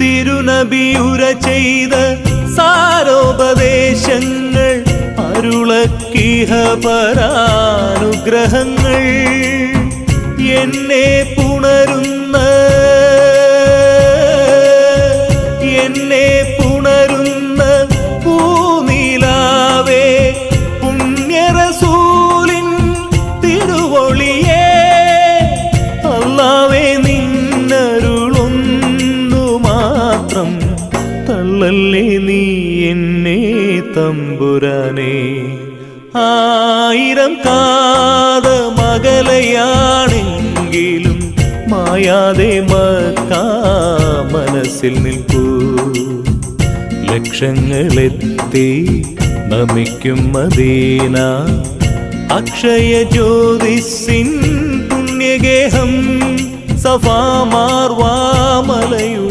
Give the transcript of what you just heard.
തിരുനബിയുര ചെയ്ത സാരോപദേശങ്ങൾ അരുളക്കിഹ പരാനുഗ്രഹങ്ങൾ എന്നെ പുണരുന്ന പൂനിലാവേ പുണ്യറസൂലിൻ തിരുവൊളിയേ അല്ലാഹുവേ നിന്നരുളൊന്നു മാത്രം തള്ളല്ലേ നീ എന്നെ തമ്പുരാനേ. 1000 കാത മകലയാണെങ്കിലും മായാതെ മക്ക മനസ്സിൽ നിൽക്കൂ. ലക്ഷങ്ങളെത്തി നമിക്കും മദീന അക്ഷയ ജ്യോതിസിൻ പുണ്യഗേഹം സഫാ മാർവാ മലയു